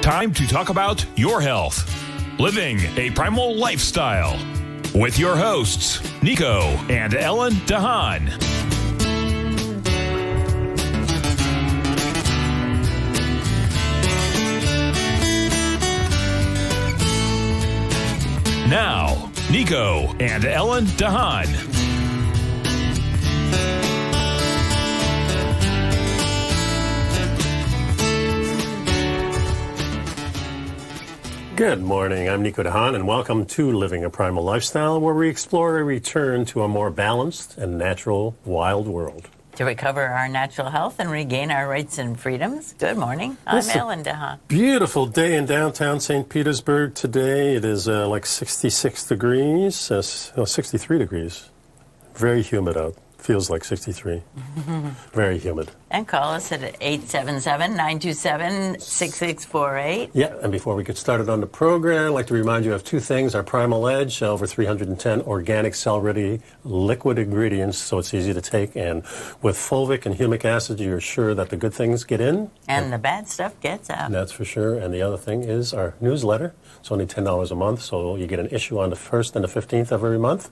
Time to talk about your health. Living a Primal Lifestyle. With your hosts, Nico and Ellen Haan. Now, Nico and Ellen Haan. Good morning, I'm Nico Haan, and welcome to Living a Primal Lifestyle, where we explore a return to a more balanced and natural wild world. To recover our natural health and regain our rights and freedoms. Good morning, I'm Ellen Haan. Beautiful day in downtown St. Petersburg today. It is like 66 degrees, 63 degrees. Very humid out. Feels like 63. Very humid. And call us at 877-927-6648. Yeah, and before we get started on the program, I'd like to remind you of two things. Our Primal Edge, over 310 organic cell-ready liquid ingredients, so it's easy to take. And with fulvic and humic acid, you're sure that the good things get in. And the bad stuff gets out. That's for sure. And the other thing is our newsletter. It's only $10 a month, so you get an issue on the 1st and the 15th of every month.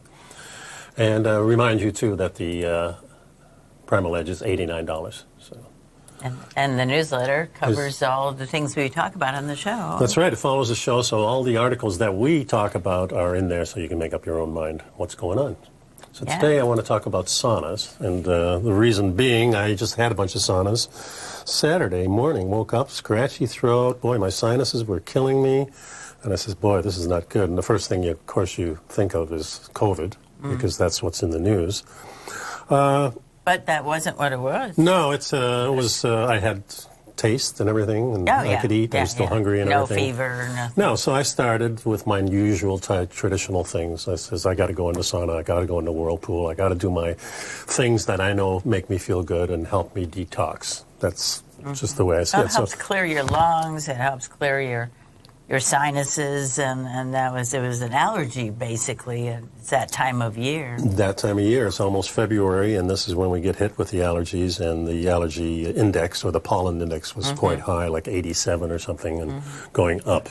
And remind you, too, that the Primal Edge is $89. So. And the newsletter covers all of the things we talk about on the show. That's right. It follows the show, so all the articles that we talk about are in there, so you can make up your own mind what's going on. So today I want to talk about saunas, and the reason being I just had a bunch of saunas. Saturday morning, woke up, scratchy throat. Boy, my sinuses were killing me. And I said, boy, this is not good. And the first thing, of course, you think of is COVID. Because that's what's in the news. But that wasn't what it was. No, it was, I had taste and everything, and I could eat. I was still hungry and everything. No fever, nothing. No, so I started with my usual traditional things. I says, I got to go into sauna, I got to go into whirlpool, I got to do my things that I know make me feel good and help me detox. That's just the way I see it. It helps clear your lungs, it helps clear your sinuses, and it was an allergy, basically. It's that time of year. That time of year. It's almost February, and this is when we get hit with the allergies, and the allergy index, or the pollen index, was quite high, like 87 or something, and going up.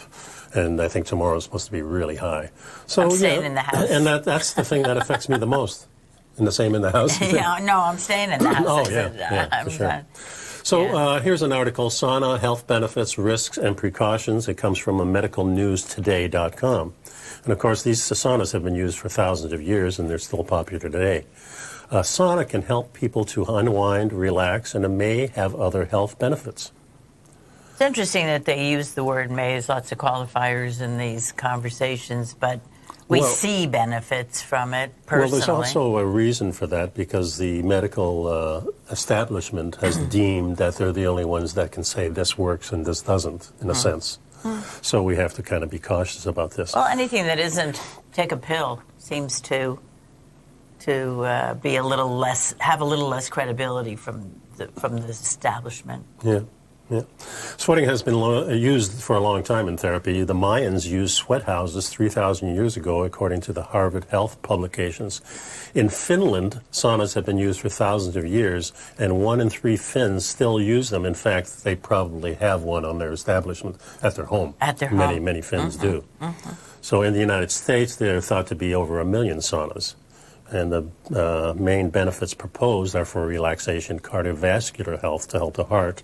And I think tomorrow is supposed to be really high. So, I'm staying in the house. And that's the thing that affects me the most. And the same in the house? No, I'm staying in the house. Oh, yeah, for sure. So here's an article, Sauna Health Benefits, Risks, and Precautions. It comes from medicalnewstoday.com. And, of course, these saunas have been used for thousands of years, and they're still popular today. Sauna can help people to unwind, relax, and it may have other health benefits. It's interesting that they use the word may. There's lots of qualifiers in these conversations, but we see benefits from it personally. Well, there's also a reason for that, because the medical establishment has deemed that they're the only ones that can say this works and this doesn't, in a sense. So we have to kind of be cautious about this. Well, anything that isn't take a pill seems to be a little less, have a little less credibility from the establishment. Yeah. Yeah. Sweating has been used for a long time in therapy. The Mayans used sweat houses 3,000 years ago, according to the Harvard Health publications. In Finland, saunas have been used for thousands of years, and 1 in 3 Finns still use them. In fact, they probably have one on their establishment at their home. At their home. Many Finns do. So in the United States, they're thought to be over 1 million saunas. And the main benefits proposed are for relaxation, cardiovascular health to help the heart.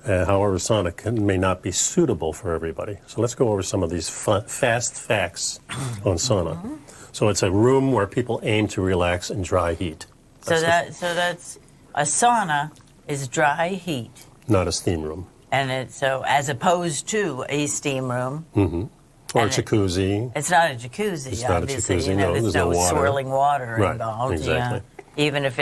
However, sauna may not be suitable for everybody. So let's go over some of these fast facts on sauna. So it's a room where people aim to relax and dry heat. So that's a sauna is dry heat. Not a steam room. And it's so as opposed to a steam room. Or a jacuzzi. It's not a jacuzzi. It's not a jacuzzi. There's no water. Swirling water right, involved. Exactly. Even if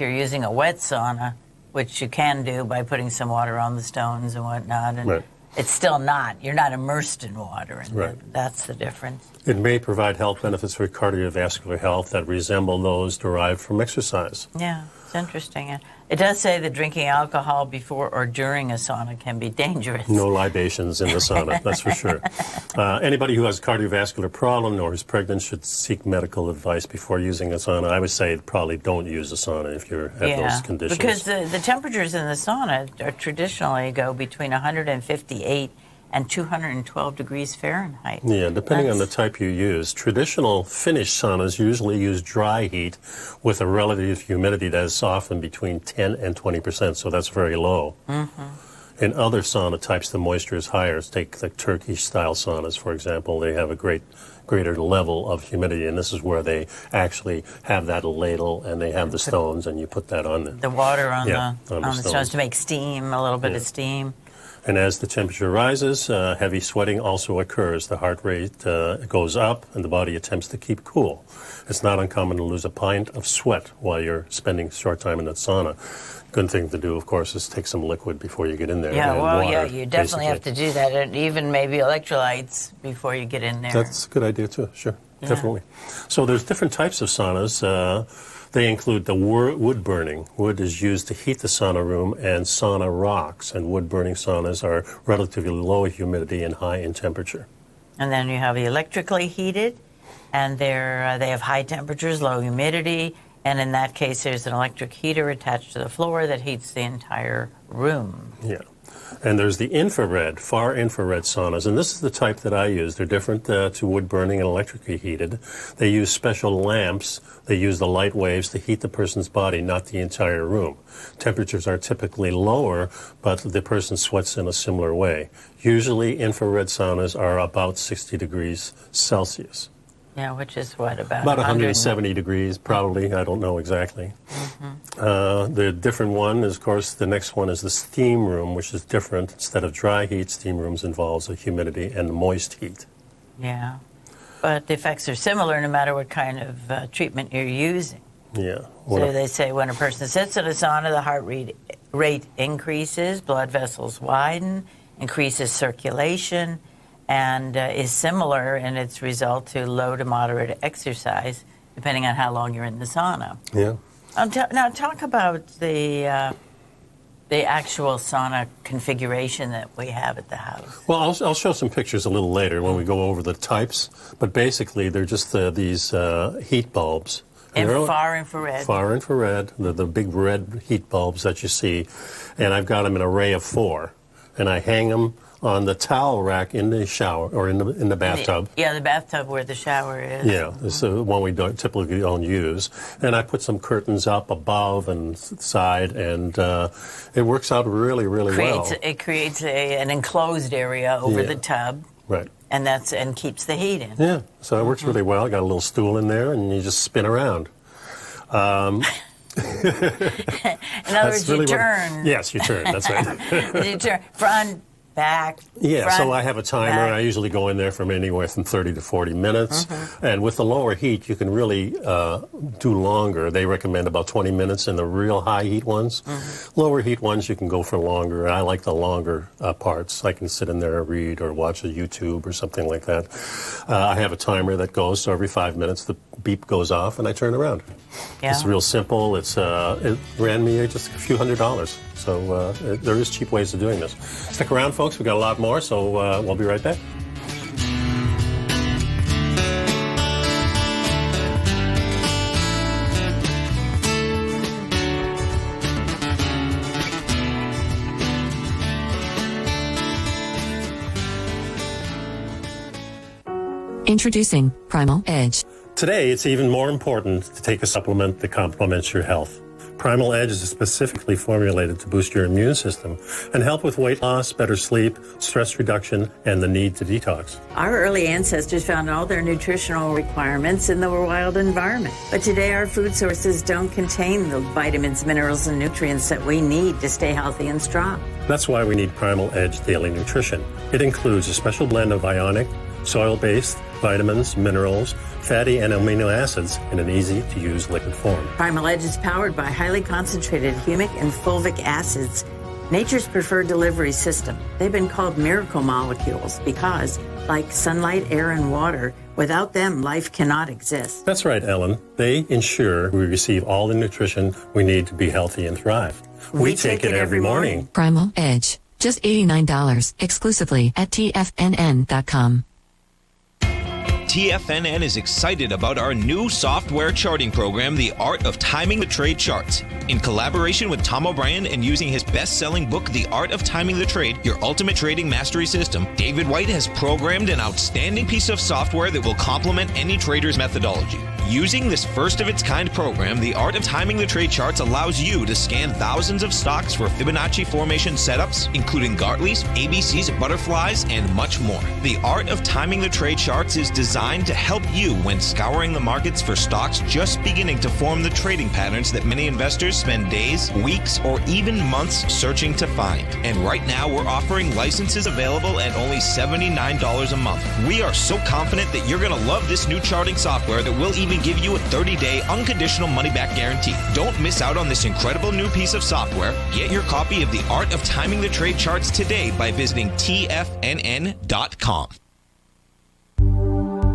you're using a wet sauna, which you can do by putting some water on the stones and whatnot, and it's still not. You're not immersed in water, and that's the difference. It may provide health benefits for cardiovascular health that resemble those derived from exercise. Yeah, it's interesting. It does say that drinking alcohol before or during a sauna can be dangerous. No libations in the sauna, that's for sure. Anybody who has a cardiovascular problem or is pregnant should seek medical advice before using a sauna. I would say probably don't use a sauna if you have those conditions. Because the temperatures in the sauna are traditionally go between 158 and 212 degrees Fahrenheit. Yeah, depending on the type you use. Traditional Finnish saunas usually use dry heat with a relative humidity that is often between 10 and 20%, so that's very low. Mm-hmm. In other sauna types, the moisture is higher. Take the Turkish-style saunas, for example. They have a greater level of humidity, and this is where they actually have that ladle and they have the stones, and you put that on the water on the stones to make steam, a little bit of steam. And as the temperature rises, heavy sweating also occurs. The heart rate goes up and the body attempts to keep cool. It's not uncommon to lose a pint of sweat while you're spending short time in the sauna. Good thing to do, of course, is take some liquid before you get in there. Yeah, water, you definitely have to do that, and even maybe electrolytes before you get in there. That's a good idea, too, sure, definitely. So there's different types of saunas. They include the wood burning. Wood is used to heat the sauna room, and sauna rocks. And wood-burning saunas are relatively low humidity and high in temperature. And then you have the electrically heated, and they have high temperatures, low humidity, and in that case, there's an electric heater attached to the floor that heats the entire room. Yeah. And there's the infrared, far infrared saunas, and this is the type that I use. They're different to wood burning and electrically heated. They use special lamps. They use the light waves to heat the person's body, not the entire room. Temperatures are typically lower, but the person sweats in a similar way. Usually, infrared saunas are about 60 degrees Celsius. Yeah, which is what, about 170 degrees, probably. I don't know exactly. Mm-hmm. The different one is, of course, the next one is the steam room, which is different. Instead of dry heat, steam rooms involves a humidity and moist heat. Yeah, but the effects are similar no matter what kind of treatment you're using. Yeah. So they say when a person sits in a sauna, the heart rate increases, blood vessels widen, increases circulation, and is similar in its result to low to moderate exercise, depending on how long you're in the sauna. Yeah. Now, talk about the actual sauna configuration that we have at the house. Well, I'll show some pictures a little later when we go over the types, but basically they're just these heat bulbs. And far infrared. Far infrared, the big red heat bulbs that you see, and I've got them in an array of 4, and I hang them on the towel rack in the shower or in the bathtub. The bathtub where the shower is. Yeah, it's the one we typically don't use. And I put some curtains up above and side, and it works out really, really well. It creates an enclosed area over the tub. Right. And keeps the heat in. Yeah, so it works really well. I got a little stool in there, and you just spin around. In other words, you turn. Yes, you turn. That's right. You turn front, back. Yeah, front, so I have a timer. back. I usually go in there from anywhere from 30 to 40 minutes. And with the lower heat, you can really do longer. They recommend about 20 minutes in the real high heat ones. Lower heat ones, you can go for longer. I like the longer parts. I can sit in there and read or watch a YouTube or something like that. I have a timer that goes, so every 5 minutes the beep goes off and I turn around. Yeah. It's real simple. It ran me just a few $100s. So there is cheap ways of doing this. Stick around, folks. We've got a lot more, so we'll be right back. Introducing Primal Edge. Today, it's even more important to take a supplement that complements your health. Primal Edge is specifically formulated to boost your immune system and help with weight loss, better sleep, stress reduction, and the need to detox. Our early ancestors found all their nutritional requirements in the wild environment. But today, our food sources don't contain the vitamins, minerals, and nutrients that we need to stay healthy and strong. That's why we need Primal Edge Daily Nutrition. It includes a special blend of ionic, soil-based vitamins, minerals, fatty and amino acids in an easy-to-use liquid form. Primal Edge is powered by highly concentrated humic and fulvic acids, Nature's preferred delivery system. They've been called miracle molecules because, like sunlight, air, and water, without them, life cannot exist. That's right, Ellen. They ensure we receive all the nutrition we need to be healthy and thrive. We take it every morning. Primal Edge. Just $89 exclusively at TFNN.com. TFNN is excited about our new software charting program, The Art of Timing the Trade Charts. In collaboration with Tom O'Brien and using his best-selling book, The Art of Timing the Trade, Your Ultimate Trading Mastery System, David White has programmed an outstanding piece of software that will complement any trader's methodology. Using this first-of-its-kind program, The Art of Timing the Trade Charts allows you to scan thousands of stocks for Fibonacci formation setups, including Gartley's, ABCs, butterflies, and much more. The Art of Timing the Trade Charts is designed to help you when scouring the markets for stocks just beginning to form the trading patterns that many investors spend days, weeks, or even months searching to find. And right now, we're offering licenses available at only $79 a month. We are so confident that you're going to love this new charting software that will even give you a 30-day unconditional money-back guarantee. Don't miss out on this incredible new piece of software. Get your copy of The Art of Timing the Trade Charts today by visiting TFNN.com.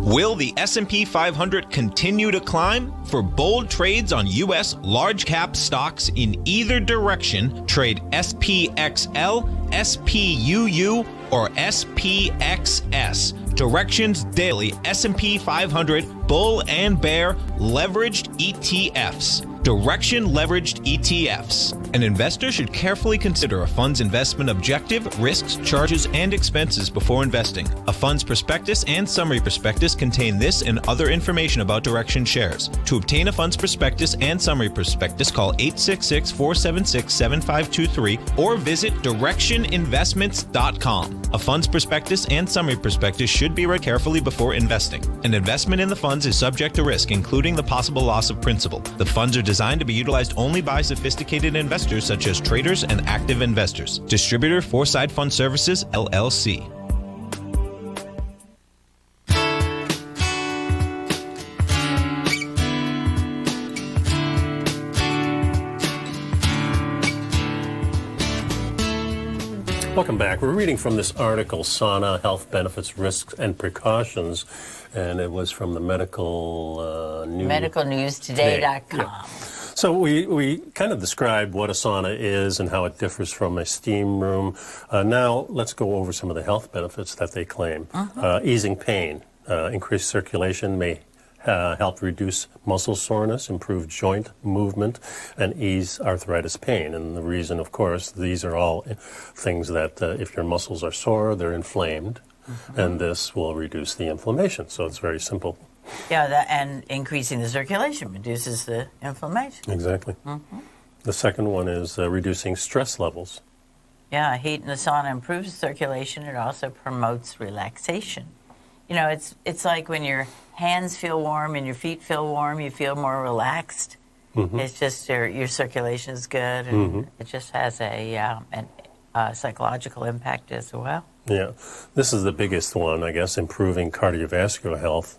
Will the S&P 500 continue to climb? For bold trades on U.S. large-cap stocks in either direction, trade SPXL, SPUU, or SPXS. Directions Daily S&P 500 Bull and Bear Leveraged ETFs. Direction Leveraged ETFs. An investor should carefully consider a fund's investment objective, risks, charges, and expenses before investing. A fund's prospectus and summary prospectus contain this and other information about Direction shares. To obtain a fund's prospectus and summary prospectus, call 866-476-7523 or visit directioninvestments.com. A fund's prospectus and summary prospectus should be read carefully before investing. An investment in the funds is subject to risk, including the possible loss of principal. The funds are designed to be utilized only by sophisticated investors such as traders and active investors. Distributor Foreside Fund Services, LLC. Welcome back. We're reading from this article, Sauna, Health Benefits, Risks, and Precautions, and it was from the medicalnewstoday.com. Yeah. So we kind of described what a sauna is and how it differs from a steam room. Now let's go over some of the health benefits that they claim. Easing pain, increased circulation may help reduce muscle soreness, improve joint movement, and ease arthritis pain. And the reason, of course, these are all things that if your muscles are sore, they're inflamed, and this will reduce the inflammation. So it's very simple. Yeah, and increasing the circulation reduces the inflammation. Exactly. The second one is reducing stress levels. Yeah, heat in the sauna improves circulation. It also promotes relaxation. You know, it's like when your hands feel warm and your feet feel warm, you feel more relaxed. It's just your circulation is good, and it just has a psychological impact as well. Yeah, this is the biggest one, I guess, improving cardiovascular health.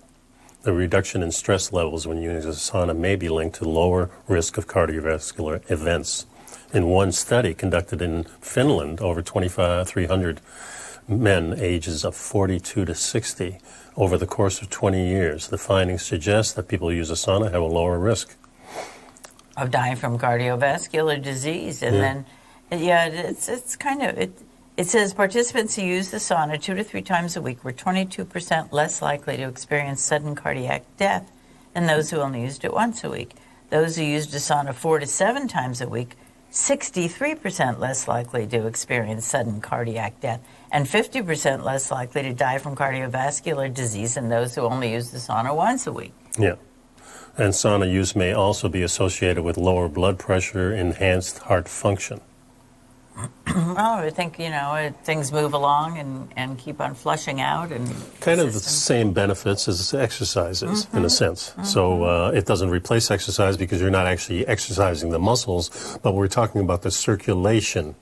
The reduction in stress levels when using a sauna may be linked to lower risk of cardiovascular events. In one study conducted in Finland, over 2,300 men ages of 42 to 60 over the course of 20 years. The findings suggest that people who use a sauna have a lower risk of dying from cardiovascular disease. And then, it's kind of, it says participants who use the sauna 2 to 3 times a week were 22% less likely to experience sudden cardiac death than those who only used it once a week. Those who used a sauna 4 to 7 times a week, 63% less likely to experience sudden cardiac death, and 50% less likely to die from cardiovascular disease than those who only use the sauna once a week. Yeah. And sauna use may also be associated with lower blood pressure, enhanced heart function. Well, I think, things move along and keep on flushing out. And kind of the same benefits as exercises, in a sense. So it doesn't replace exercise because you're not actually exercising the muscles, but we're talking about the circulation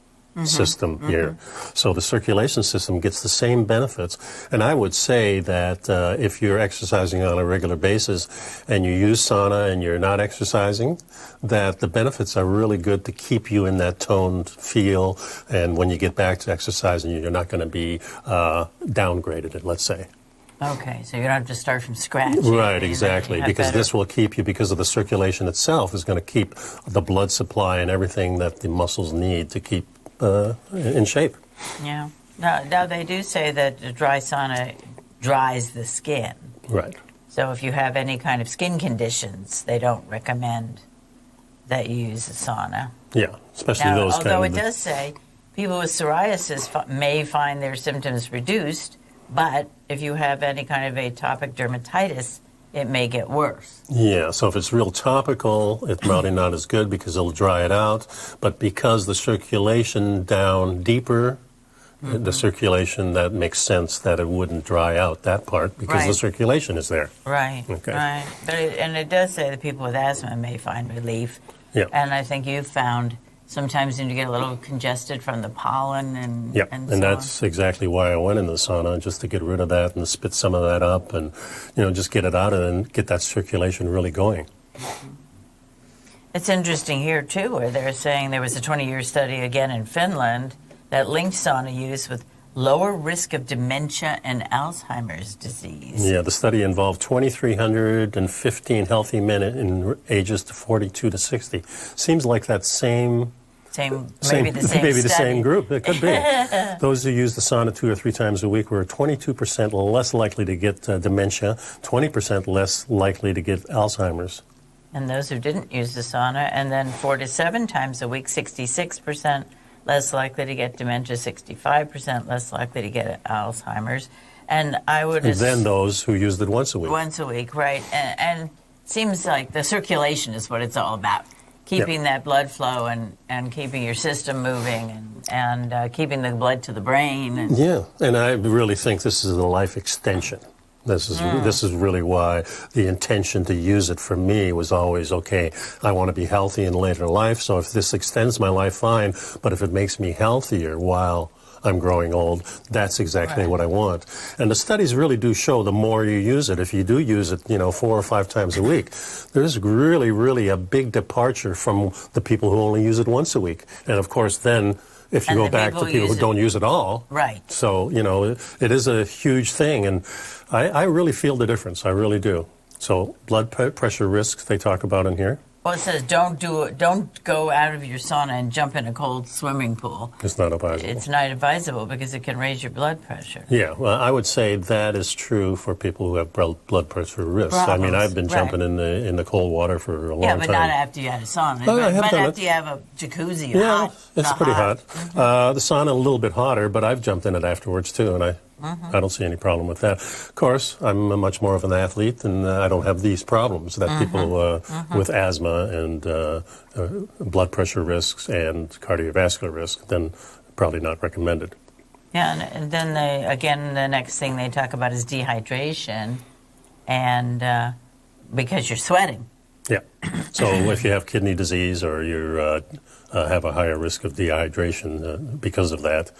system here. So the circulation system gets the same benefits. And I would say that if you're exercising on a regular basis and you use sauna and you're not exercising, that the benefits are really good to keep you in that toned feel. And when you get back to exercising, you're not going to be downgraded, let's say. Okay, so you don't have to start from scratch. Right, exactly, because this will keep you, because of the circulation itself, is going to keep the blood supply and everything that the muscles need to keep in shape. Yeah. Now, they do say that a dry sauna dries the skin. Right. So if you have any kind of skin conditions, they don't recommend that you use a sauna. Yeah, especially those kind of... Although it does say people with psoriasis may find their symptoms reduced, but if you have any kind of atopic dermatitis, it may get worse. Yeah, so if it's real topical, it's probably not as good because it'll dry it out. But because the circulation down deeper, the circulation, that makes sense that it wouldn't dry out that part because the circulation is there. Right, okay. Right. But it does say that people with asthma may find relief. Yeah. And I think you've found sometimes when you get a little congested from the pollen and and that's exactly why I went in the sauna, just to get rid of that and spit some of that up and, just get it out and get that circulation really going. It's interesting here, too, where they're saying there was a 20-year study again in Finland that linked sauna use with lower risk of dementia and Alzheimer's disease. Yeah, the study involved 2,315 healthy men in ages to 42 to 60. Seems like that maybe the same group. It could be. Those who used the sauna 2 or 3 times a week were 22% less likely to get dementia, 20% less likely to get Alzheimer's. And those who didn't use the sauna, and then 4 to 7 times a week, 66% less likely to get dementia, 65% less likely to get Alzheimer's. And I would... And then those who used it once a week. Once a week, right. And it seems like the circulation is what it's all about. Keeping that blood flow and keeping your system moving and keeping the blood to the brain. And I really think this is a life extension. This is really why the intention to use it for me was always, okay, I want to be healthy in later life, so if this extends my life, fine, but if it makes me healthier while I'm growing old, that's exactly what I want. And the studies really do show the more you use it, if you do use it, 4 or 5 times a week, there's really, really a big departure from the people who only use it once a week. And of course, then if you go back to people who don't use it all. Right. So, it is a huge thing. And I really feel the difference. I really do. So blood pressure risks they talk about in here. Well, it says don't go out of your sauna and jump in a cold swimming pool. It's not advisable. It's not advisable because it can raise your blood pressure. Yeah, well, I would say that is true for people who have blood pressure risks. Problems. I mean, I've been jumping in the cold water for a long time. Yeah, but not after you had a sauna. But after you have a jacuzzi. Yeah, it's pretty hot. The sauna a little bit hotter, but I've jumped in it afterwards too, and I don't see any problem with that. Of course, I'm much more of an athlete, and I don't have these problems that people with asthma and blood pressure risks and cardiovascular risk, then probably not recommended. Yeah, and then the next thing they talk about is dehydration, and because you're sweating. Yeah. So if you have kidney disease or you have a higher risk of dehydration because of that,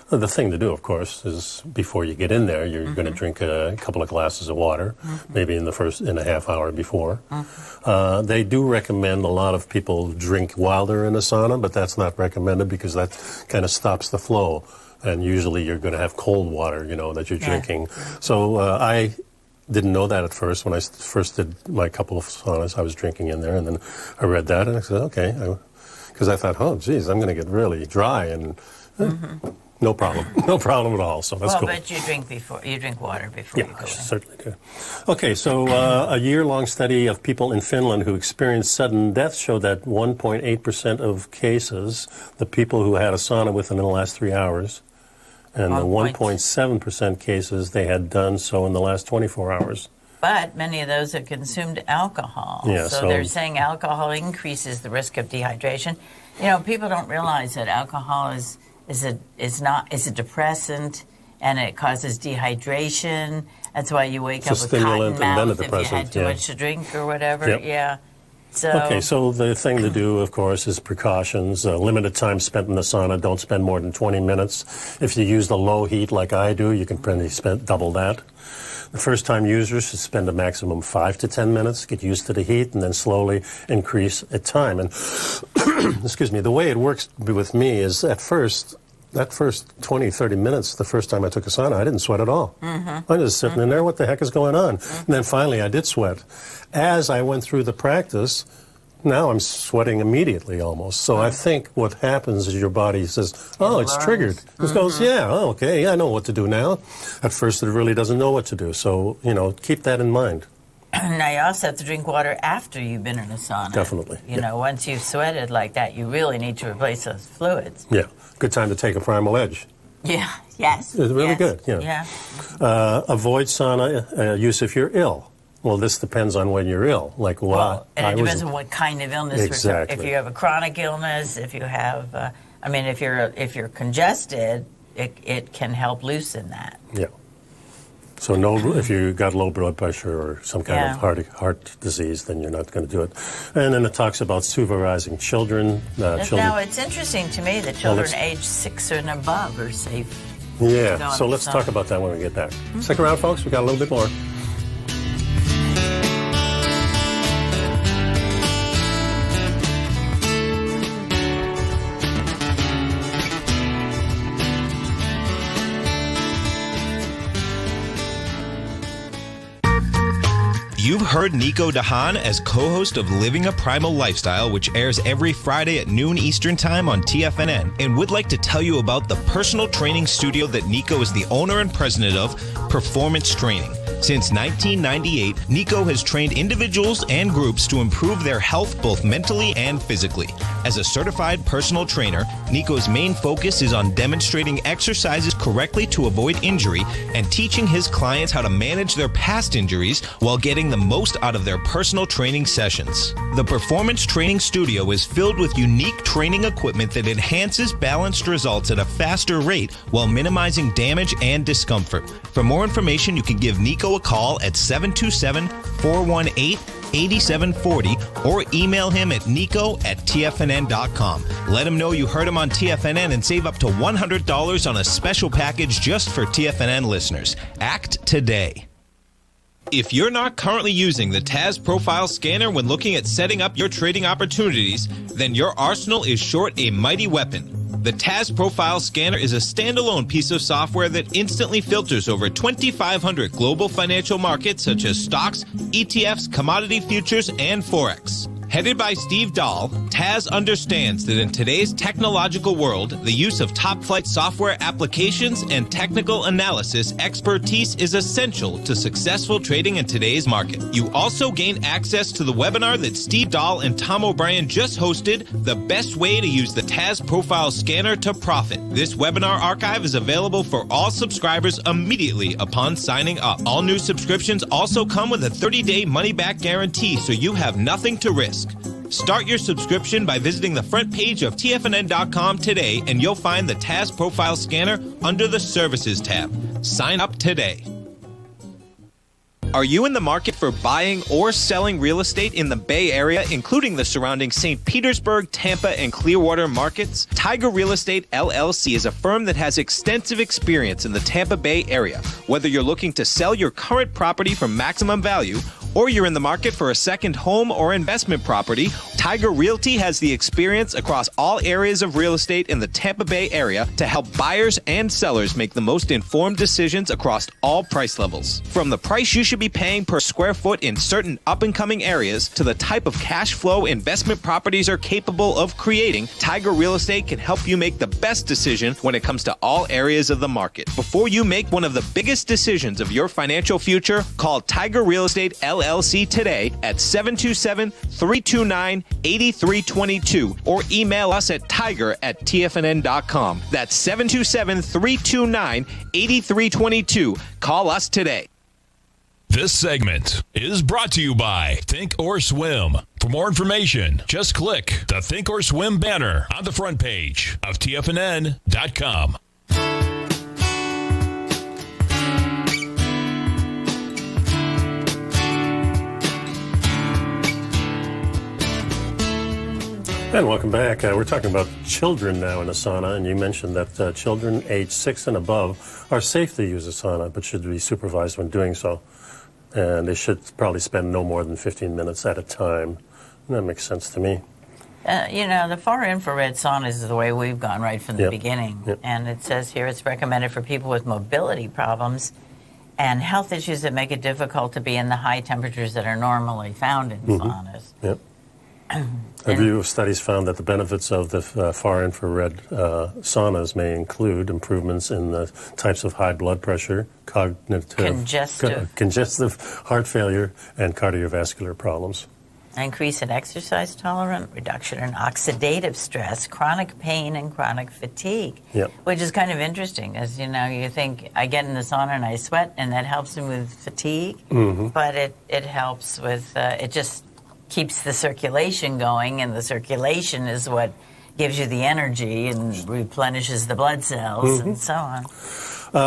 the thing to do, of course, is before you get in there, you're going to drink a couple of glasses of water, maybe in a half hour before. They do recommend a lot of people drink while they're in a sauna, but that's not recommended because that kind of stops the flow. And usually you're going to have cold water, that you're drinking. So I didn't know that at first. When I first did my couple of saunas, I was drinking in there, and then I read that, and I said, okay, because I thought, oh, geez, I'm going to get really dry, and no problem. No problem at all, so that's cool. But you drink water before you go in. Yeah, I certainly do. Okay, so a year-long study of people in Finland who experienced sudden death showed that 1.8% of cases, the people who had a sauna within the last 3 hours, and the 1.7% cases, they had done so in the last 24 hours. But many of those have consumed alcohol. Yeah, so they're saying alcohol increases the risk of dehydration. People don't realize that alcohol is a depressant, and it causes dehydration. That's why you wake up with cotton mouth if you had too much to drink or whatever. Yep. Yeah. So the thing to do, of course, is precautions. Limited time spent in the sauna. Don't spend more than 20 minutes. If you use the low heat like I do, you can probably spend double that. The first-time users should spend a maximum 5 to 10 minutes, get used to the heat, and then slowly increase at time. And excuse me, the way it works with me is that first 20, 30 minutes, the first time I took a sauna, I didn't sweat at all. I was just sitting in there, what the heck is going on? And then finally I did sweat. As I went through the practice, now I'm sweating immediately almost. So I think what happens is your body says, oh, it's triggered. It goes, okay, I know what to do now. At first it really doesn't know what to do. So, keep that in mind. Now, you also have to drink water after you've been in a sauna. Definitely. You know, once you've sweated like that, you really need to replace those fluids. Yeah. Good time to take a Primal Edge. Yeah. Yes. It's really good. Yeah. Avoid sauna use if you're ill. Well, this depends on when you're ill. Like, it depends on what kind of illness. Exactly. If you have a chronic illness, if you have, if you're congested, it can help loosen that. Yeah. So if you got low blood pressure or some kind of heart disease, then you're not going to do it. And then it talks about supervising children. Now, it's interesting to me that children age 6 and above are safe. Yeah, so let's talk about that when we get back. Stick around, folks. We got a little bit more. You've heard Nico Haan as co-host of Living a Primal Lifestyle, which airs every Friday at noon Eastern Time on TFNN, and would like to tell you about the personal training studio that Nico is the owner and president of, Performance Training. Since 1998, Nico has trained individuals and groups to improve their health both mentally and physically. As a certified personal trainer, Nico's main focus is on demonstrating exercises correctly to avoid injury and teaching his clients how to manage their past injuries while getting the most out of their personal training sessions. The Performance Training Studio is filled with unique training equipment that enhances balanced results at a faster rate while minimizing damage and discomfort. For more information, you can give Nico a call at 727-418-8740 or email him at nico@tfnn.com. Let him know you heard him on TFNN and save up to $100 on a special package just for TFNN listeners. Act today. If you're not currently using the TAS Profile Scanner when looking at setting up your trading opportunities, then your arsenal is short a mighty weapon. The TAS Profile Scanner is a standalone piece of software that instantly filters over 2,500 global financial markets such as stocks, ETFs, commodity futures, and Forex. Headed by Steve Dahl, TAS understands that in today's technological world, the use of top-flight software applications and technical analysis expertise is essential to successful trading in today's market. You also gain access to the webinar that Steve Dahl and Tom O'Brien just hosted, The Best Way to Use the TAS Profile Scanner to Profit. This webinar archive is available for all subscribers immediately upon signing up. All new subscriptions also come with a 30-day money-back guarantee, so you have nothing to risk. Start your subscription by visiting the front page of TFNN.com today, and you'll find the TAS Profile Scanner under the Services tab. Sign up today. Are you in the market for buying or selling real estate in the Bay Area, including the surrounding St. Petersburg, Tampa, and Clearwater markets? Tiger Real Estate LLC is a firm that has extensive experience in the Tampa Bay area. Whether you're looking to sell your current property for maximum value, or you're in the market for a second home or investment property, Tiger Realty has the experience across all areas of real estate in the Tampa Bay area to help buyers and sellers make the most informed decisions across all price levels. From the price you should be paying per square foot in certain up-and-coming areas to the type of cash flow investment properties are capable of creating, Tiger Real Estate can help you make the best decision when it comes to all areas of the market. Before you make one of the biggest decisions of your financial future, call Tiger Real Estate LLC today at 727-329-8322 or email us at tiger@tfnn.com. That's 727-329-8322. Call us today. This segment is brought to you by Think or Swim. For more information, just click the Think or Swim banner on the front page of TFNN.com. And welcome back. We're talking about children now in a sauna, and you mentioned that children age 6 and above are safe to use a sauna, but should be supervised when doing so. And they should probably spend no more than 15 minutes at a time. And that makes sense to me. The far infrared saunas is the way we've gone right from the beginning. Yep. And it says here it's recommended for people with mobility problems and health issues that make it difficult to be in the high temperatures that are normally found in saunas. Yep. A review of studies found that the benefits of the far infrared saunas may include improvements in the types of high blood pressure, congestive heart failure, and cardiovascular problems. Increase in exercise tolerance, reduction in oxidative stress, chronic pain, and chronic fatigue. Yep. Which is kind of interesting, as you think, I get in the sauna and I sweat, and that helps me with fatigue, but it helps with, it just keeps the circulation going, and the circulation is what gives you the energy and replenishes the blood cells and so on.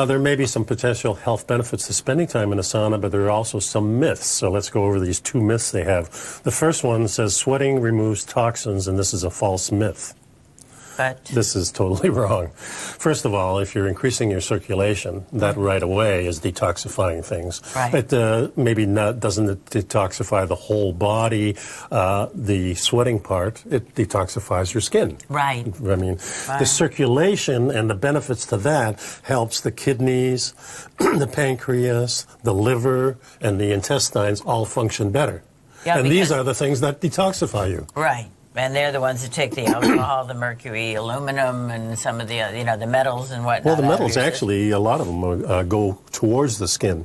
There may be some potential health benefits to spending time in a sauna, but there are also some myths. So let's go over these 2 myths they have. The first one says sweating removes toxins, and this is a false myth. But this is totally wrong. First of all, if you're increasing your circulation, that right away is detoxifying things. Right. It doesn't detoxify the whole body. The sweating part, it detoxifies your skin. Right. I mean, the circulation and the benefits to that helps the kidneys, the pancreas, the liver, and the intestines all function better. Yeah, and these are the things that detoxify you. Right. And they're the ones that take the alcohol, the mercury, aluminum, and some of the, the metals and whatnot. Well, the metals actually, a lot of them go towards the skin.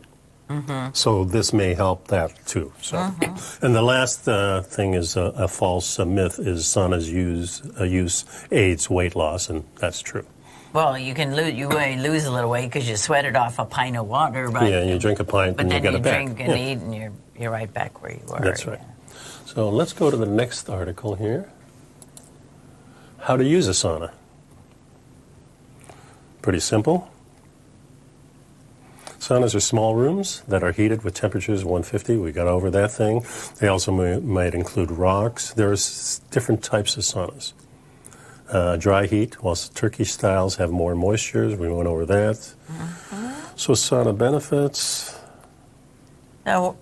So this may help that too. So, and the last thing is a false myth is sauna's use aids weight loss, and that's true. Well, you may lose a little weight because you sweated off a pint of water, but yeah, you drink a pint and you get it back. But then you drink and eat, and you're right back where you were. That's right. So let's go to the next article here. How to use a sauna. Pretty simple. Saunas are small rooms that are heated with temperatures 150. We got over that thing. They also might include rocks. There's different types of saunas. Dry heat, whilst Turkish styles have more moisture. We went over that. So sauna benefits. Now,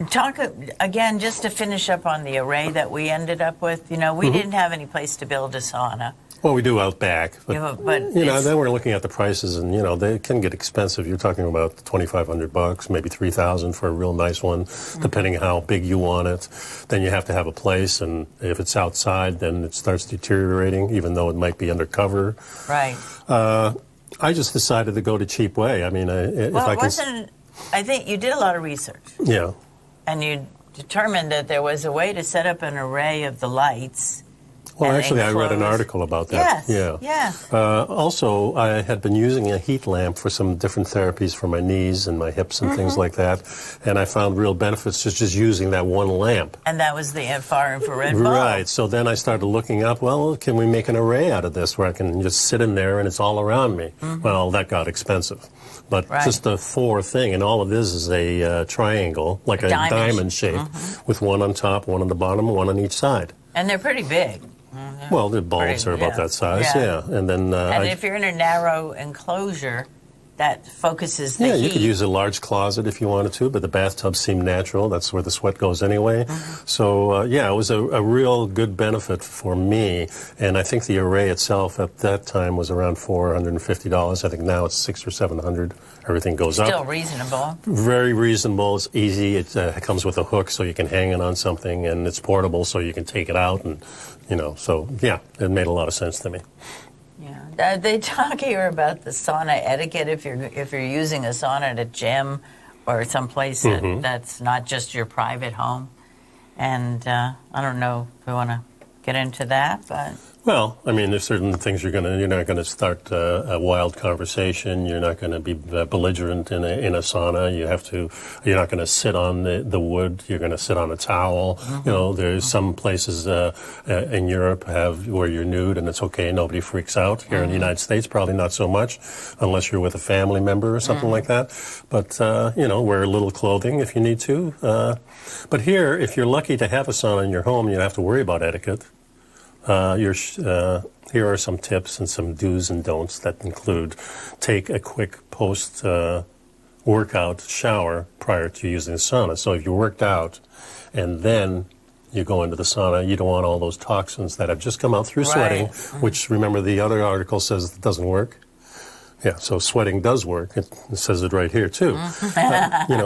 talk again, just to finish up on the array that we ended up with. We didn't have any place to build a sauna. Well, we do out back, but then we're looking at the prices, and they can get expensive. You're talking about $2,500, maybe $3,000 for a real nice one, depending how big you want it. Then you have to have a place, and if it's outside, then it starts deteriorating, even though it might be undercover. Right. I just decided to go the cheap way. I mean, I think you did a lot of research. Yeah. And you determined that there was a way to set up an array of the lights. Well, actually, I read an article about that. Yes. Yeah. Also, I had been using a heat lamp for some different therapies for my knees and my hips and things like that, and I found real benefits just using that one lamp. And that was the far infrared bulb. Right. So then I started looking up, well, can we make an array out of this where I can just sit in there and it's all around me? Well, that got expensive. But just the 4 thing, and all of this is a triangle, like a diamond shape, with one on top, one on the bottom, one on each side. And they're pretty big. Well, the bulbs are about that size, yeah. And then, and if you're in a narrow enclosure, that focuses the heat. Yeah, you could use a large closet if you wanted to, but the bathtub seemed natural. That's where the sweat goes anyway. So, it was a real good benefit for me. And I think the array itself at that time was around $450. I think now it's $600 or $700. Everything goes up. Still reasonable. Very reasonable. It's easy. It comes with a hook so you can hang it on something, and it's portable so you can take it out. And, so, it made a lot of sense to me. Yeah, they talk here about the sauna etiquette if you're using a sauna at a gym or someplace that's not just your private home. And I don't know if we want to get into that, but... Well, I mean, there's certain things you're not going to start a wild conversation. You're not going to be belligerent in a sauna. You're not going to sit on the wood. You're going to sit on a towel. There's some places in Europe where you're nude and it's okay. Nobody freaks out. Here in the United States, probably not so much, unless you're with a family member or something like that. But wear a little clothing if you need to. But here, if you're lucky to have a sauna in your home, you don't have to worry about etiquette. Here are some tips and some do's and don'ts that include take a quick post-workout shower prior to using the sauna. So if you worked out and then you go into the sauna, you don't want all those toxins that have just come out through sweating, which, remember, the other article says it doesn't work. Yeah, so sweating does work. It says it right here, too.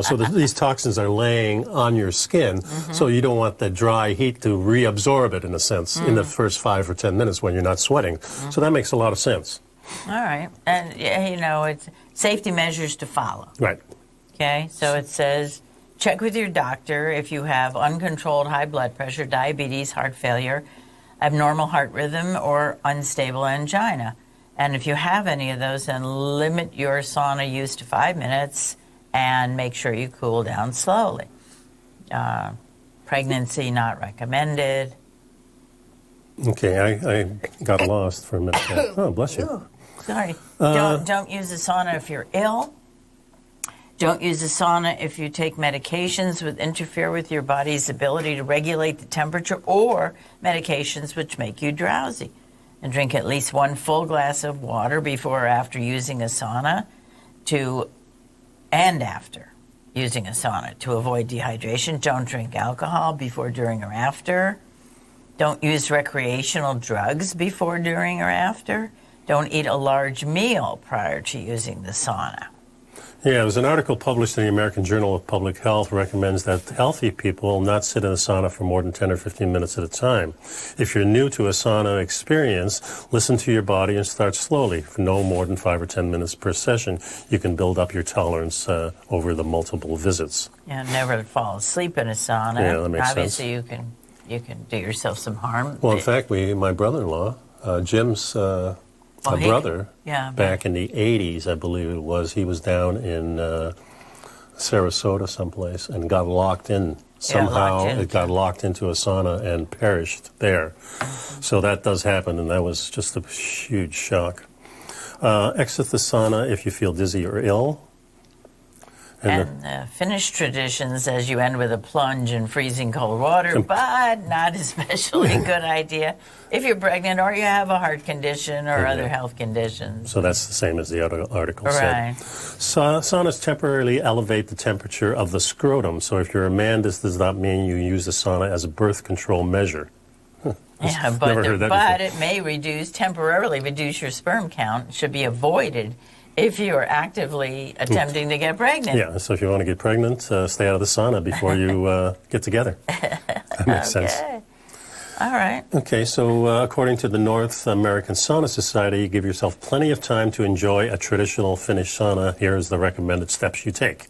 So these toxins are laying on your skin, so you don't want the dry heat to reabsorb it, in a sense, in the first 5 or 10 minutes when you're not sweating. So that makes a lot of sense. All right. And, it's safety measures to follow. Right. Okay, so it says, check with your doctor if you have uncontrolled high blood pressure, diabetes, heart failure, abnormal heart rhythm, or unstable angina. And if you have any of those, then limit your sauna use to 5 minutes and make sure you cool down slowly. Pregnancy not recommended. Okay, I got lost for a minute. Oh, bless you. Sorry. Don't use the sauna if you're ill. Don't use the sauna if you take medications which interfere with your body's ability to regulate the temperature, or medications which make you drowsy. And drink at least 1 full glass of water before or after using a sauna and after using a sauna to avoid dehydration. Don't drink alcohol before, during, or after. Don't use recreational drugs before, during, or after. Don't eat a large meal prior to using the sauna. Yeah, there was an article published in the American Journal of Public Health recommends that healthy people not sit in a sauna for more than 10 or 15 minutes at a time. If you're new to a sauna experience, listen to your body and start slowly. For no more than 5 or 10 minutes per session, you can build up your tolerance over the multiple visits. Yeah, never fall asleep in a sauna. Yeah, that makes sense. Obviously, you can do yourself some harm. Well, in fact, my brother-in-law, Jim's brother, back in the 80s, I believe it was, he was down in Sarasota someplace and got locked in. Somehow it got locked into a sauna and perished there. So that does happen, and that was just a huge shock. Exit the sauna if you feel dizzy or ill. And Finnish tradition says you end with a plunge in freezing cold water, but not especially a good idea if you're pregnant or you have a heart condition or other health conditions. So that's the same as the other article said. Saunas temporarily elevate the temperature of the scrotum. So if you're a man, this does not mean you use the sauna as a birth control measure. Yeah, but it may temporarily reduce your sperm count. It should be avoided if you are actively attempting to get pregnant. Yeah, so if you want to get pregnant, stay out of the sauna before you get together. That makes sense. All right. Okay, so according to the North American Sauna Society, you give yourself plenty of time to enjoy a traditional Finnish sauna. Here's the recommended steps you take.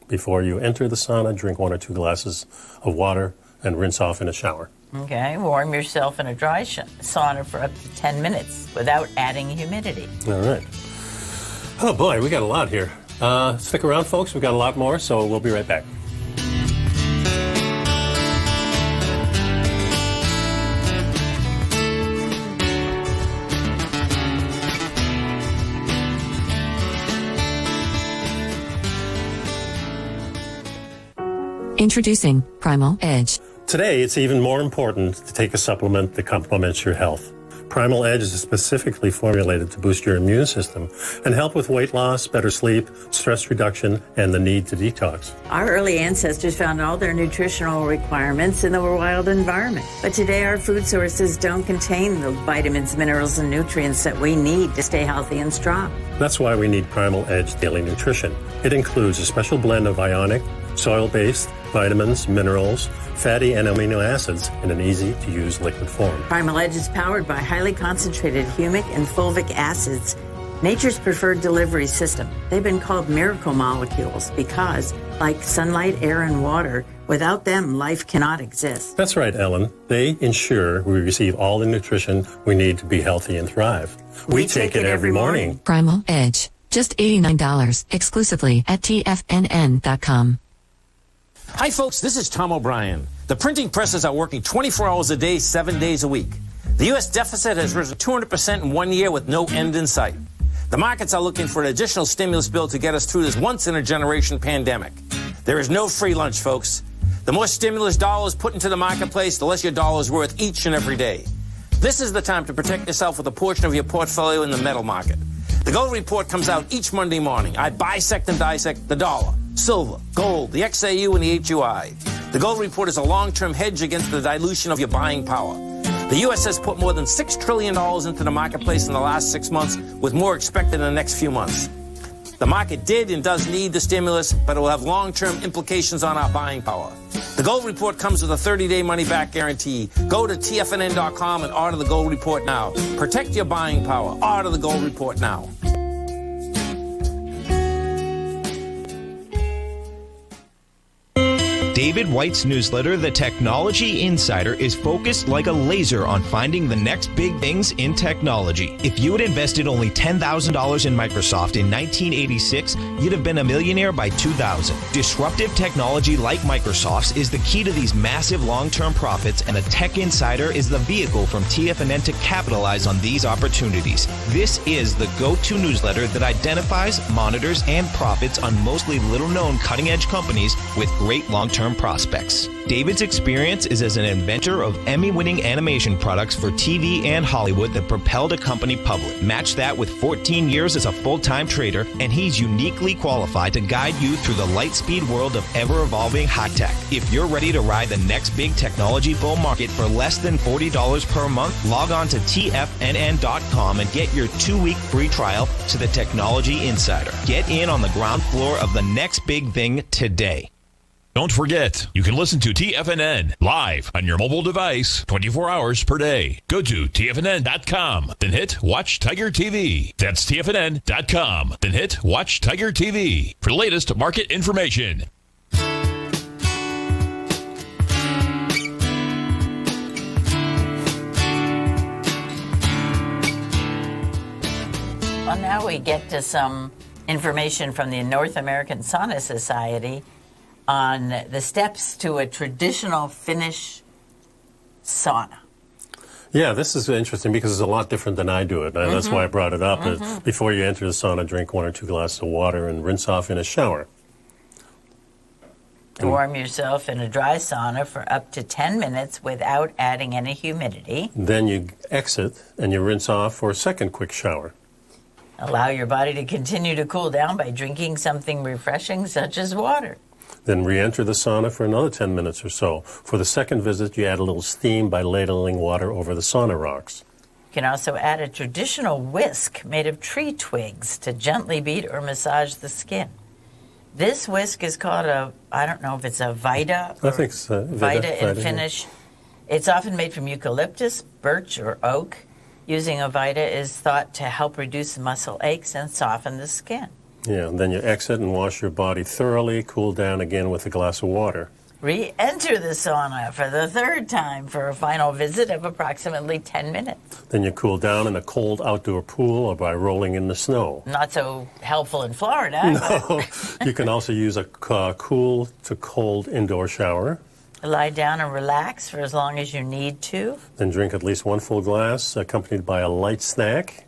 Before you enter the sauna, drink 1 or 2 glasses of water and rinse off in a shower. Okay, warm yourself in a dry sauna for up to 10 minutes without adding humidity. All right. Oh, boy, we got a lot here. Stick around, folks. We've got a lot more, so we'll be right back. Introducing Primal Edge. Today, it's even more important to take a supplement that complements your health. Primal Edge is specifically formulated to boost your immune system and help with weight loss, better sleep, stress reduction, and the need to detox. Our early ancestors found all their nutritional requirements in the wild environment. But today, our food sources don't contain the vitamins, minerals, and nutrients that we need to stay healthy and strong. That's why we need Primal Edge Daily Nutrition. It includes a special blend of ionic, soil-based vitamins, minerals, fatty and amino acids in an easy-to-use liquid form. Primal Edge is powered by highly concentrated humic and fulvic acids, nature's preferred delivery system. They've been called miracle molecules because, like sunlight, air, and water, without them, life cannot exist. That's right, Ellen. They ensure we receive all the nutrition we need to be healthy and thrive. We take it every morning. Primal Edge. Just $89 exclusively at TFNN.com. Hi, folks. This is Tom O'Brien. The printing presses are working 24 hours a day, 7 days a week. The U.S. deficit has risen 200% in 1 year with no end in sight. The markets are looking for an additional stimulus bill to get us through this once-in-a-generation pandemic. There is no free lunch, folks. The more stimulus dollars put into the marketplace, the less your dollar is worth each and every day. This is the time to protect yourself with a portion of your portfolio in the metal market. The Gold Report comes out each Monday morning. I bisect and dissect the dollar, silver, gold, the XAU, and the HUI. The Gold Report is a long-term hedge against the dilution of your buying power. The U.S. has put more than $6 trillion into the marketplace in the last 6 months, with more expected in the next few months. The market did and does need the stimulus, but it will have long-term implications on our buying power. The Gold Report comes with a 30-day money-back guarantee. Go to TFNN.com and order the Gold Report now. Protect your buying power. Order the Gold Report now. David White's newsletter, The Technology Insider, is focused like a laser on finding the next big things in technology. If you had invested only $10,000 in Microsoft in 1986, you'd have been a millionaire by 2000. Disruptive technology like Microsoft's is the key to these massive long-term profits, and a Tech Insider is the vehicle from TFNN to capitalize on these opportunities. This is the go-to newsletter that identifies, monitors, and profits on mostly little-known cutting-edge companies with great long-term prospects. David's experience is as an inventor of Emmy-winning animation products for TV and Hollywood that propelled a company public. Match that with 14 years as a full-time trader, and he's uniquely qualified to guide you through the light-speed world of ever-evolving high tech. If you're ready to ride the next big technology bull market for less than $40 per month, log on to TFNN.com and get your 2-week free trial to the Technology Insider. Get in on the ground floor of the next big thing today. Don't forget, you can listen to TFNN live on your mobile device 24 hours per day. Go to TFNN.com, then hit Watch Tiger TV. That's TFNN.com, then hit Watch Tiger TV for the latest market information. Well, now we get to some information from the North American Sauna Society on the steps to a traditional Finnish sauna. Yeah, this is interesting because it's a lot different than I do it. And that's why I brought it up. Before you enter the sauna, drink 1 or 2 glasses of water and rinse off in a shower. Warm yourself in a dry sauna for up to 10 minutes without adding any humidity. Then you exit and you rinse off for a second quick shower. Allow your body to continue to cool down by drinking something refreshing such as water. Then re-enter the sauna for another 10 minutes or so. For the second visit, you add a little steam by ladling water over the sauna rocks. You can also add a traditional whisk made of tree twigs to gently beat or massage the skin. This whisk is called I don't know if it's a Vita. I think it's Vita in Finnish. Yeah. It's often made from eucalyptus, birch, or oak. Using a Vita is thought to help reduce muscle aches and soften the skin. Yeah, and then you exit and wash your body thoroughly, cool down again with a glass of water. Re-enter the sauna for the third time for a final visit of approximately 10 minutes. Then you cool down in a cold outdoor pool or by rolling in the snow. Not so helpful in Florida. No, you can also use a cool to cold indoor shower. Lie down and relax for as long as you need to. Then drink at least 1 full glass, accompanied by a light snack.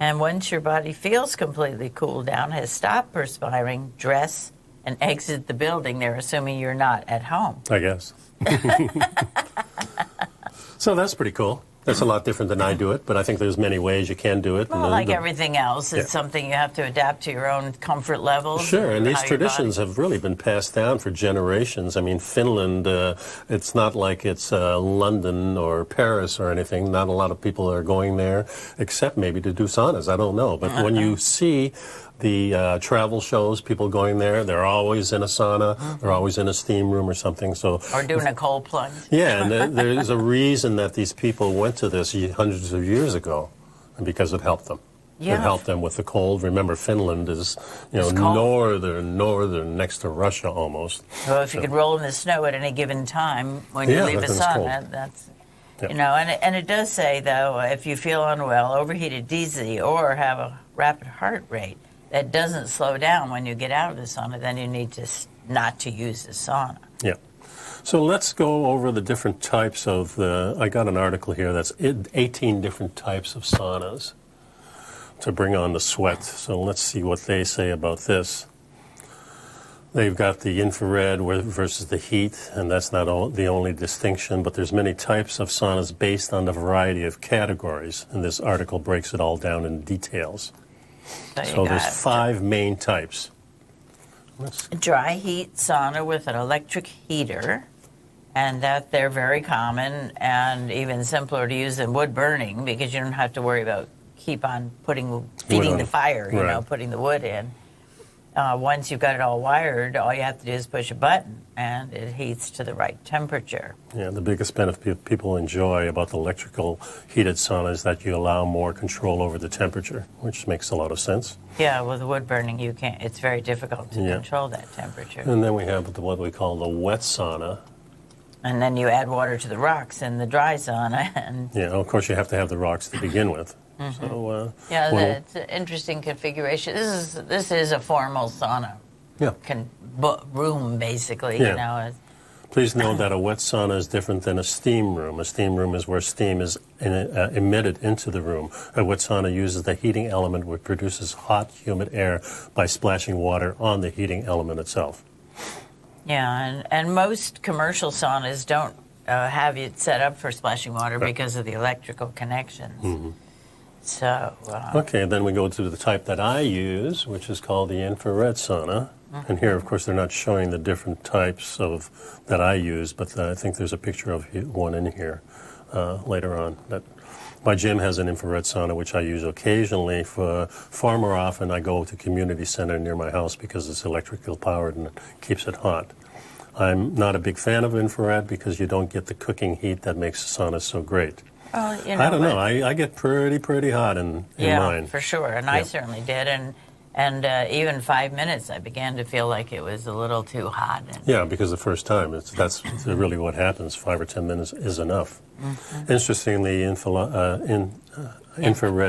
And once your body feels completely cooled down, has stopped perspiring, dress and exit the building. They're assuming you're not at home. I guess. So that's pretty cool. That's a lot different than I do it, but I think there's many ways you can do it. Well, like everything else, it's something you have to adapt to your own comfort levels. Sure, and these traditions have really been passed down for generations. I mean, Finland, it's not like it's London or Paris or anything. Not a lot of people are going there, except maybe to do saunas. I don't know. But when you see the travel shows, people going there, they're always in a sauna, they're always in a steam room or something. So, or doing a cold plunge. Yeah, and there's a reason that these people went to this hundreds of years ago, because it helped them. Yeah. It helped them with the cold. Remember, Finland is, northern, next to Russia almost. Well, if you could roll in the snow at any given time when you leave a sauna, that's... Yep. And it does say, though, if you feel unwell, overheated, dizzy, or have a rapid heart rate, that doesn't slow down when you get out of the sauna, then you need to not to use the sauna. Yeah. So let's go over the different types of I got an article here that's 18 different types of saunas to bring on the sweat. So let's see what they say about this. They've got the infrared versus the heat, and that's not the only distinction, but there's many types of saunas based on the variety of categories, and this article breaks it all down in details. So there's 5 main types. Dry heat sauna with an electric heater, and that they're very common and even simpler to use than wood burning because you don't have to worry about feeding the fire, putting the wood in. Once you've got it all wired, all you have to do is push a button, and it heats to the right temperature. Yeah, the biggest benefit people enjoy about the electrical heated sauna is that you allow more control over the temperature, which makes a lot of sense. Yeah, with wood burning, you can't. It's very difficult to control that temperature. And then we have what we call the wet sauna. And then you add water to the rocks in the dry sauna. And yeah, of course you have to have the rocks to begin with. Mm-hmm. So, it's an interesting configuration. This is a formal sauna. Yeah. Room, basically. Yeah. Please note that a wet sauna is different than a steam room. A steam room is where steam is emitted into the room. A wet sauna uses the heating element which produces hot, humid air by splashing water on the heating element itself. Yeah, and most commercial saunas don't have it set up for splashing water because of the electrical connections. Mm-hmm. So. Okay, then we go to the type that I use, which is called the infrared sauna. Mm-hmm. And here, of course, they're not showing the different types that I use, but I think there's a picture of one in here later on. My gym has an infrared sauna, which I use occasionally. Far more often, I go to community center near my house because it's electrical powered and it keeps it hot. I'm not a big fan of infrared because you don't get the cooking heat that makes the sauna so great. I don't know. I get pretty hot in mine. Yeah, for sure. And I certainly did. And even 5 minutes, I began to feel like it was a little too hot. Yeah, because the first time, that's really what happens. 5 or 10 minutes is enough. Mm-hmm. Interestingly, infrared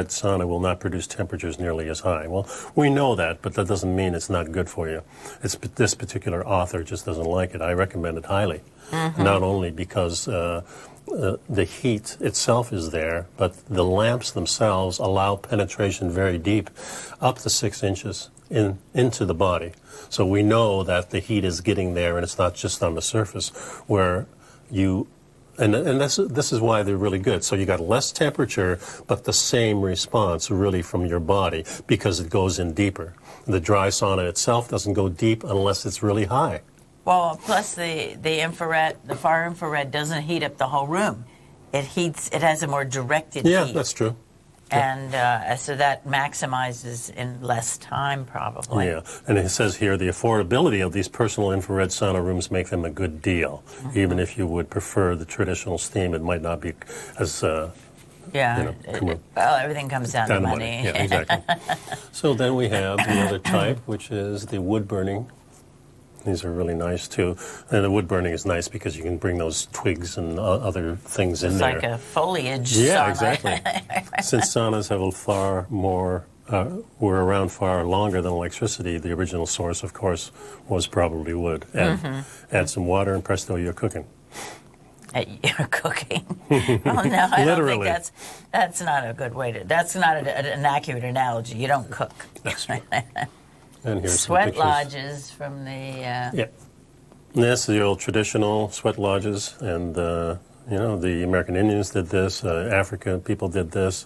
sauna will not produce temperatures nearly as high. Well, we know that, but that doesn't mean it's not good for you. This particular author just doesn't like it. I recommend it highly, not only because the heat itself is there, but the lamps themselves allow penetration very deep, up to 6 inches into the body. So we know that the heat is getting there, and it's not just on the surface where you. And this is why they're really good. So you got less temperature, but the same response really from your body because it goes in deeper. The dry sauna itself doesn't go deep unless it's really high. Well, plus the infrared, the far infrared doesn't heat up the whole room. It has a more directed heat. Yeah, that's true. And so that maximizes in less time, probably. Yeah, and it says here the affordability of these personal infrared sauna rooms make them a good deal. Mm-hmm. Even if you would prefer the traditional steam, it might not be as well, everything comes down to money. Yeah, exactly. So then we have the other type, which is the wood burning. These are really nice, too. And the wood burning is nice because you can bring those twigs and other things in there. It's like a foliage sauna. Yeah, exactly. Since saunas have were around far longer than electricity, the original source, of course, was probably wood. Add some water and presto, you're cooking. You're cooking. Oh, no, I don't think that's not a good way to... That's not an accurate analogy. You don't cook. That's true. And here's sweat lodges from the... Yeah. This is the old traditional sweat lodges, and, the American Indians did this, African people did this.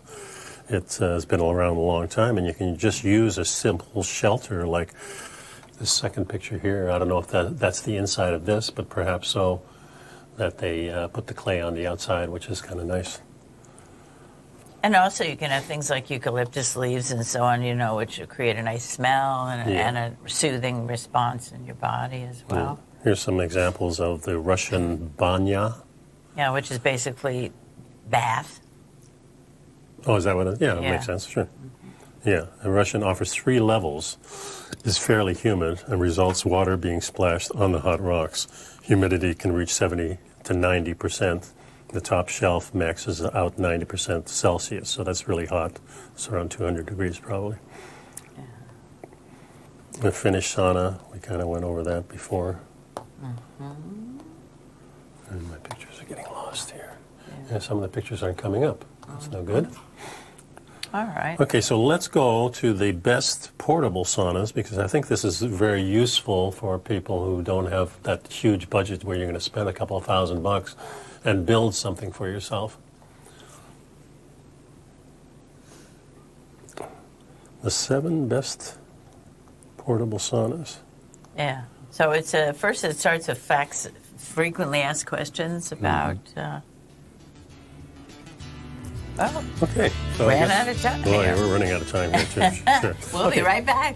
It has been around a long time, and you can just use a simple shelter like this second picture here. I don't know if that's the inside of this, but perhaps so, that they put the clay on the outside, which is kind of nice. And also you can have things like eucalyptus leaves and so on, which create a nice smell and a soothing response in your body as well. Here's some examples of the Russian banya. Yeah, which is basically bath. Oh, is that what it is? Yeah, that makes sense, sure. Yeah, the Russian offers 3 levels. Is fairly humid and results water being splashed on the hot rocks. Humidity can reach 70 to 90%. The top shelf maxes out 90% Celsius, so that's really hot. It's around 200 degrees probably. Yeah. The Finnish sauna, we kind of went over that before. Mm-hmm. And my pictures are getting lost here. Yeah, some of the pictures aren't coming up. That's no good. All right. Okay, so let's go to the best portable saunas, because I think this is very useful for people who don't have that huge budget where you're going to spend a couple of $1,000 and build something for yourself. The 7 best portable saunas. Yeah. So it's first it starts with facts, frequently asked questions about. Okay. So ran out of time. Boy, we're running out of time here too. Sure. We'll be right back.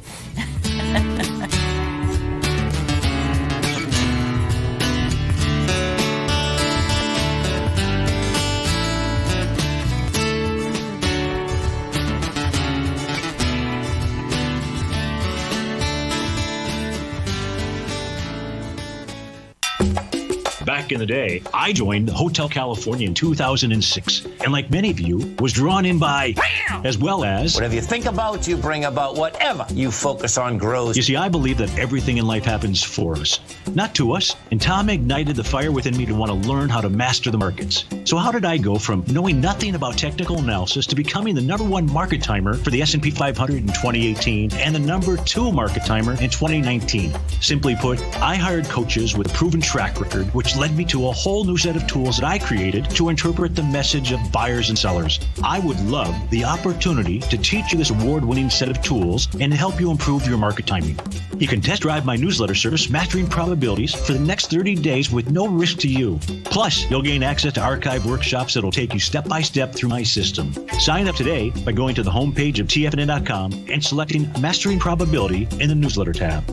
Back in the day, I joined Hotel California in 2006, and like many of you, was drawn in by, as well as... Whatever you think about, you bring about. Whatever you focus on grows. You see, I believe that everything in life happens for us, not to us. And Tom ignited the fire within me to want to learn how to master the markets. So how did I go from knowing nothing about technical analysis to becoming the #1 market timer for the S&P 500 in 2018 and the #2 market timer in 2019? Simply put, I hired coaches with a proven track record, which led me to a whole new set of tools that I created to interpret the message of buyers and sellers. I would love the opportunity to teach you this award-winning set of tools and help you improve your market timing. You can test drive my newsletter service, Mastering Probabilities, for the next 30 days with no risk to you. Plus, you'll gain access to archive workshops that'll take you step by step through my system. Sign up today by going to the homepage of TFNN.com and selecting Mastering Probability in the newsletter tab.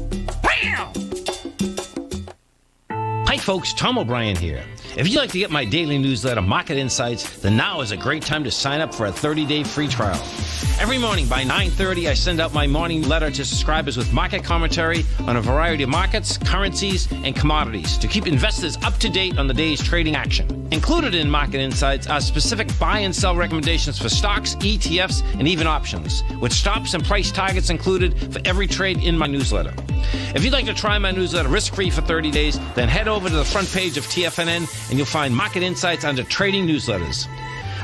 Hi folks, Tom O'Brien here. If you'd like to get my daily newsletter, Market Insights, then now is a great time to sign up for a 30-day free trial. Every morning by 9:30, I send out my morning letter to subscribers with market commentary on a variety of markets, currencies, and commodities to keep investors up to date on the day's trading action. Included in Market Insights are specific buy and sell recommendations for stocks, ETFs, and even options, with stops and price targets included for every trade in my newsletter. If you'd like to try my newsletter risk-free for 30 days, then head over to the front page of TFNN and you'll find Market Insights under Trading Newsletters.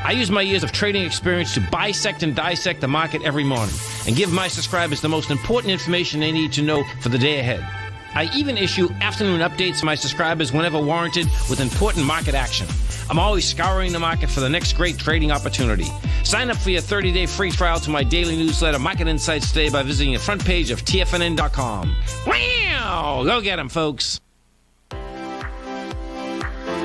I use my years of trading experience to bisect and dissect the market every morning and give my subscribers the most important information they need to know for the day ahead. I even issue afternoon updates to my subscribers whenever warranted with important market action. I'm always scouring the market for the next great trading opportunity. Sign up for your 30-day free trial to my daily newsletter, Market Insights, today by visiting the front page of TFNN.com. Wow! Go get them, folks.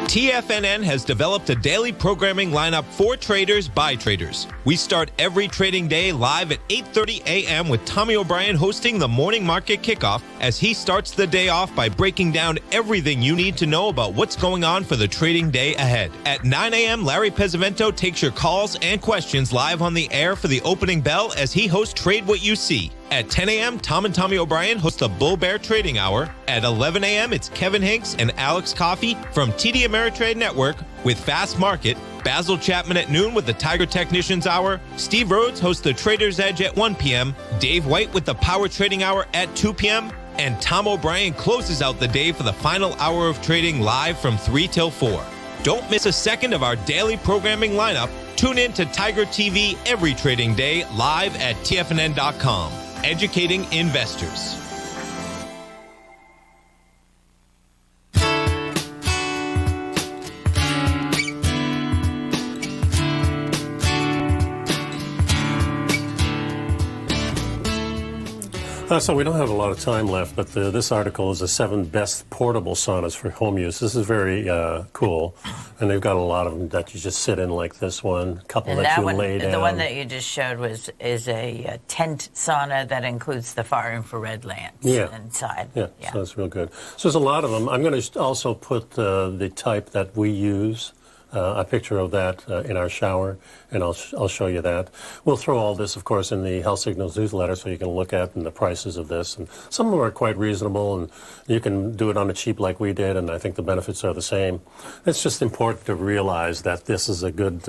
TFNN has developed a daily programming lineup for traders by traders. We start every trading day live at 8:30 a.m. with Tommy O'Brien hosting the morning market kickoff as he starts the day off by breaking down everything you need to know about what's going on for the trading day ahead. At 9 a.m., Larry Pesavento takes your calls and questions live on the air for the opening bell as he hosts Trade What You See. At 10 a.m., Tom and Tommy O'Brien host the Bull Bear Trading Hour. At 11 a.m., it's Kevin Hinks and Alex Coffey from TD Ameritrade Network with Fast Market. Basil Chapman at noon with the Tiger Technicians Hour. Steve Rhodes hosts the Trader's Edge at 1 p.m. Dave White with the Power Trading Hour at 2 p.m. And Tom O'Brien closes out the day for the final hour of trading live from 3 till 4. Don't miss a second of our daily programming lineup. Tune in to Tiger TV every trading day live at TFNN.com. Educating investors. So we don't have a lot of time left, but this article is the 7 best portable saunas for home use. This is very cool, and they've got a lot of them that you just sit in, like this one, a couple and that you one, lay down. The one that you just showed is a tent sauna that includes the far infrared lamps inside. Yeah, so it's real good. So there's a lot of them. I'm going to also put the type that we use. A picture of that in our shower, and I'll show you that. We'll throw all this, of course, in the Health Signals newsletter so you can look at and the prices of this. And some of them are quite reasonable, and you can do it on the cheap like we did, and I think the benefits are the same. It's just important to realize that this is a good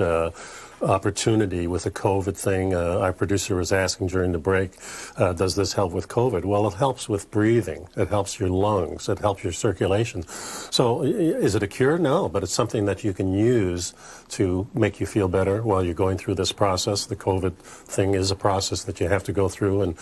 opportunity with the COVID thing. Our producer was asking during the break, does this help with COVID? Well, it helps with breathing. It helps your lungs. It helps your circulation. So is it a cure? No, but it's something that you can use to make you feel better while you're going through this process. The COVID thing is a process that you have to go through, and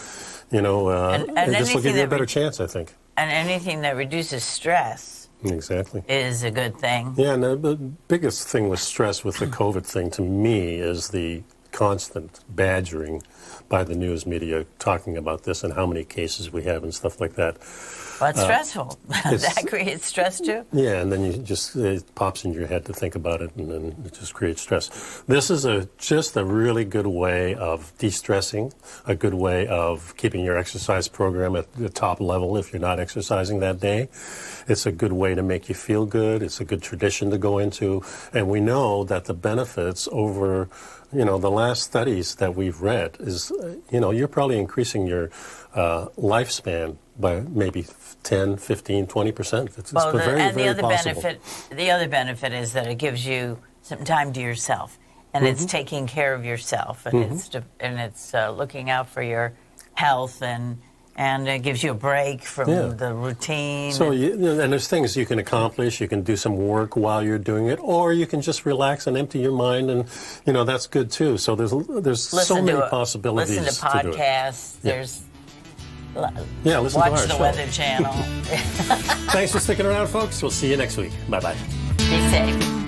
this will give you a better chance, I think. And anything that reduces stress exactly is a good thing. Yeah, and the biggest thing with stress with the COVID thing to me is the constant badgering by the news media talking about this and how many cases we have and stuff like that. Well, it's stressful. That creates stress too. Yeah, and then it pops in your head to think about it, and then it just creates stress. This is just a really good way of de-stressing, a good way of keeping your exercise program at the top level if you're not exercising that day. It's a good way to make you feel good. It's a good tradition to go into, and we know that the benefits over the last studies that we've read is, you're probably increasing your lifespan by maybe 10, 15, 20%. It's very possible. The other benefit is that it gives you some time to yourself, and it's taking care of yourself, and it's looking out for your health, and it gives you a break from the routine. So, and there's things you can accomplish. You can do some work while you're doing it, or you can just relax and empty your mind, and that's good too. So there's so many possibilities. Listen to podcasts. There's listen to watch the Weather Channel. Thanks for sticking around, folks. We'll see you next week. Bye-bye. Be safe.